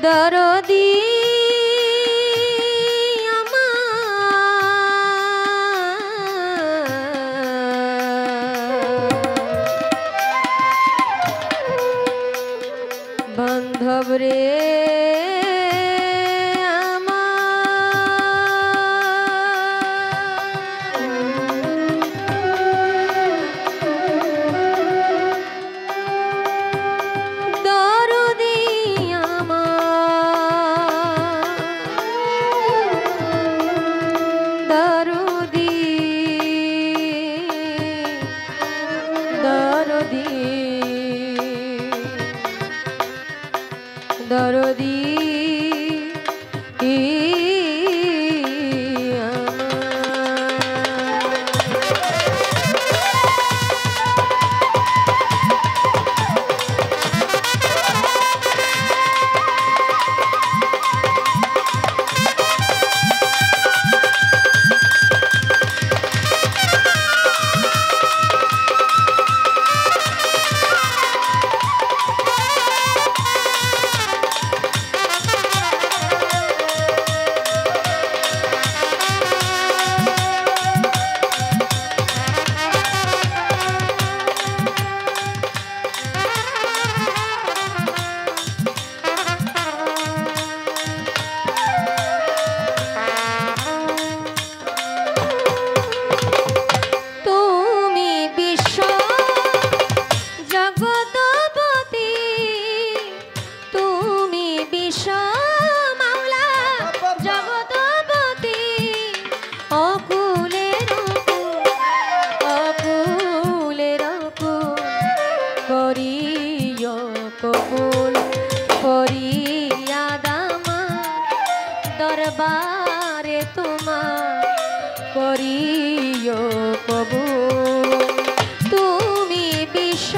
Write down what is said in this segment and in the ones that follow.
দরদি বান্ধব রে দরদি কবুল ফরিয়াদ আমার দরবারে তোমার করিও কবুল। তুমি বিশ্ব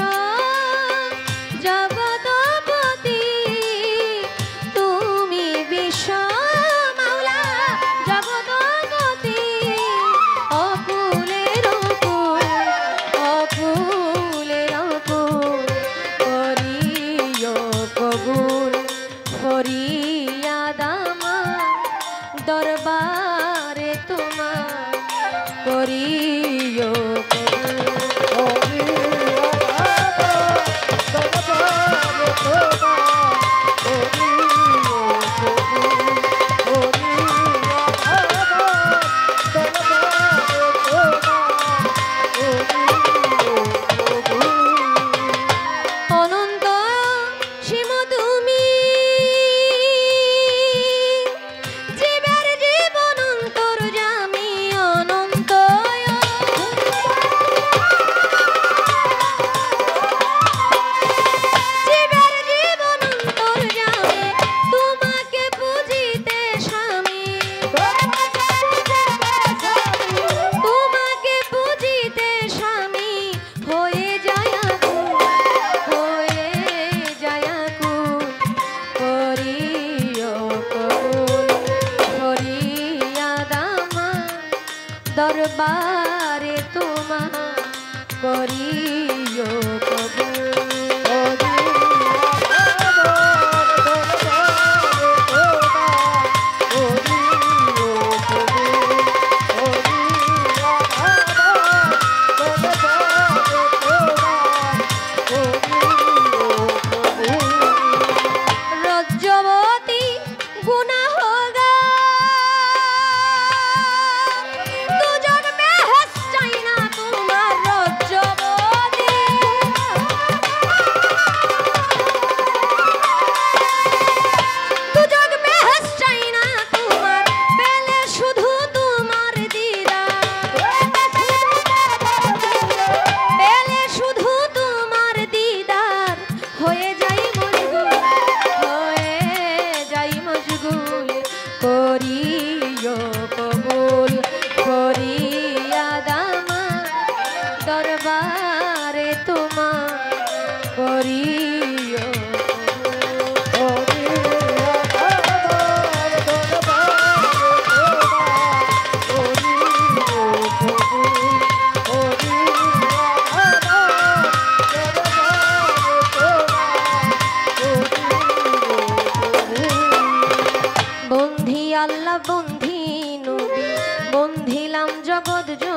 জগৎপতি, তুমি বিশ্ব মাওলা জগৎপতি, অকুলের অকুল অকুলের অকুল করিও কবুল ফরিয়াদ আমার দরবারে তোমার করিও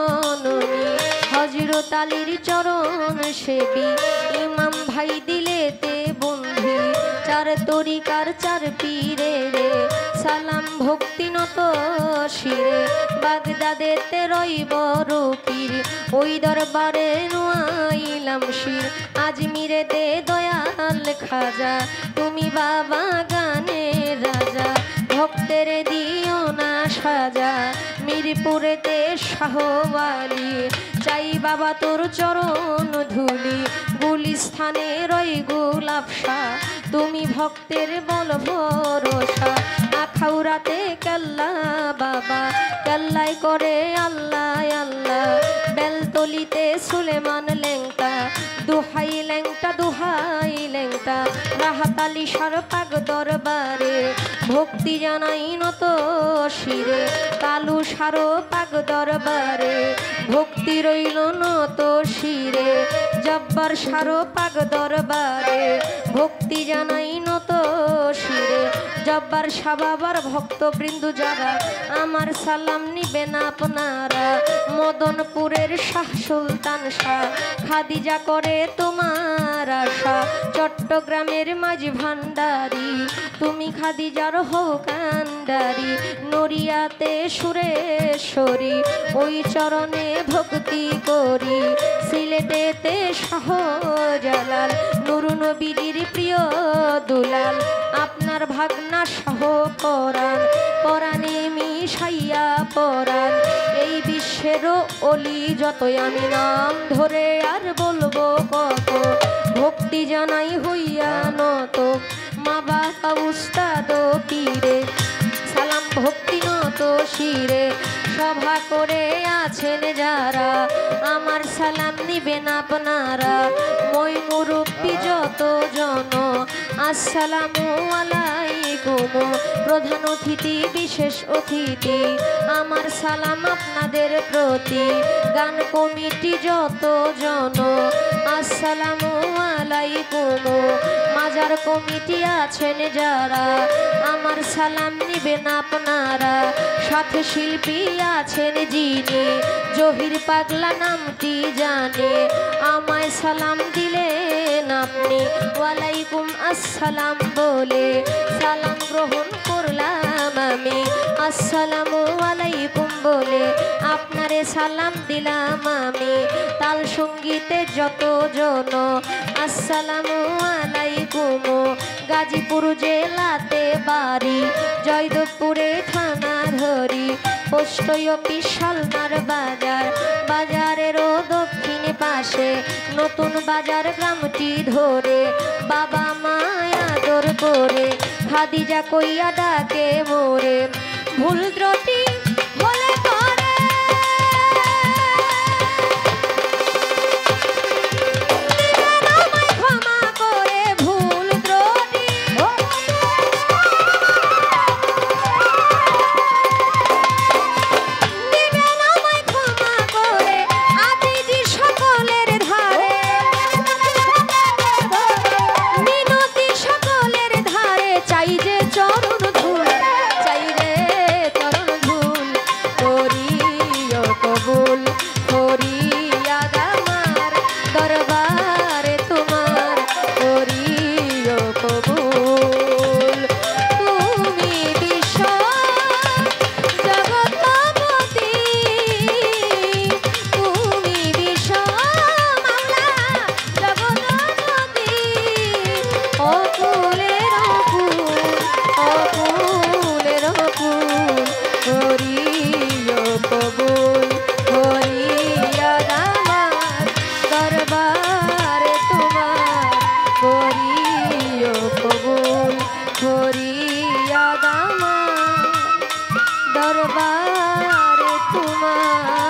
জননী হযরত আলীর চরণ সেবী ইমাম ভাই দিলেতে বন্ধি চার তরিকার চার পীরে রে সালাম ভক্তি নত শিরে বাগদাদেতে রইব পীর ওই দরবারে নুয়াইলাম শির আজমিরেতে দয়াল খাজা তুমি বাবা গানের রাজা ভক্তের দিও না সাজা মিরপুরেতে শাহওয়ালি চাই বাবা তোর চরণ ধুলি গুলিস্থানে রই গোলাপ শাহ তুমি ভক্তের বল ভরসা আখাউরাতে কাল্লা বাবা কাল্লাই করে আল্লাহ আল্লাহ বেলতলিতে সুলেমান লেংটা দুহাই লেংটা দুহাই লেংটা রাহাতালি সার পাক দরবারে ভক্তি জানাই নত শিরে কালু সারো পাক দরবারে ভক্তি রইল নত শিরে জব্বার সারো পাক দরবারে ভক্তি জানাই নত শিরে জব্বার শাহ বাবার ভক্তবৃন্দ যারা আমার সালাম নিবেন আপনারা মদনপুরের শাহ সুলতান শাহ খাদিজা করে তোমার আশা চট্টগ্রামের মাঝি ভান্ডারি তুমি খাদিজার হও কান্ডারি নড়িয়াতে সুরেশ্বরী ওই চরণে ভক্তি করি সিলেটেতে শাহজালাল নুর নবীর প্রিয় দুলাল আপনার ভাগনা শাহ পরাণ পরাণে মিশাইয়া পরাণ এই বিশ্বের অলি যতই আমি নাম ধরে আর বলবো কত ভক্তি জানাই হইয়া নত মা বাবা উস্তাদ পীরে সালাম ভক্তি নত শিরে সভা করে আছেন যারা আমার সালাম নিবেন আপনারা মই মুরব্বী যত জন আসসালামু আলাইকুম প্রধান অতিথি বিশেষ অতিথি আমার সালাম আপনাদের প্রতি গান কমিটি যত জন আসসালামু আলাইকুম মাজার কমিটি আছেন যারা আমার সালাম নিবেন আপনারা সাথে শিল্পী আছেন যিনি জহির পাগলা নামটি জানে আমায় সালাম দিলেন আপনি ওয়ালাইকুম আসসালাম বলে সালাম গ্রহণ করলাম আমি আসসালামু আলাইকুম বলে আপনারে সালাম দিলাম আমি তাল সঙ্গীতে যত জন আসসালামু আলাইকুম গাজীপুর জেলাতে বাড়ি জয়দেবপুরে থানা ধরি পোস্ট অফিস শালমার বাজার বাজারেরও দক্ষিণে পাশে নতুন বাজার গ্রামটি ধরে বাবা মায়া আদর করে খাদিজা কইয়া ডাকে মোরে ভুল ত্রুটি হলে করে দিবেন আমায় ক্ষমা করে ভুল ত্রুটি দিবেন আমায় ক্ষমা করে আজিজি সকলের ধারে মিনতি সকলের ধারে চাই যে চরণ ধুল চাই রে চরণ ধুল করিও কবুল ফরিয়াদ আমার দরবারে তোমার করিও কবুল তুমি বিশ্ব জগৎপতি তুমি বিশ্ব মাওলা জগৎপতি অকুলের অকুল করিও কবুল ফরিয়াদ আমার দরবারে তোমার করিও কবুল ফরিয়াদ আমার দরবারে তোমার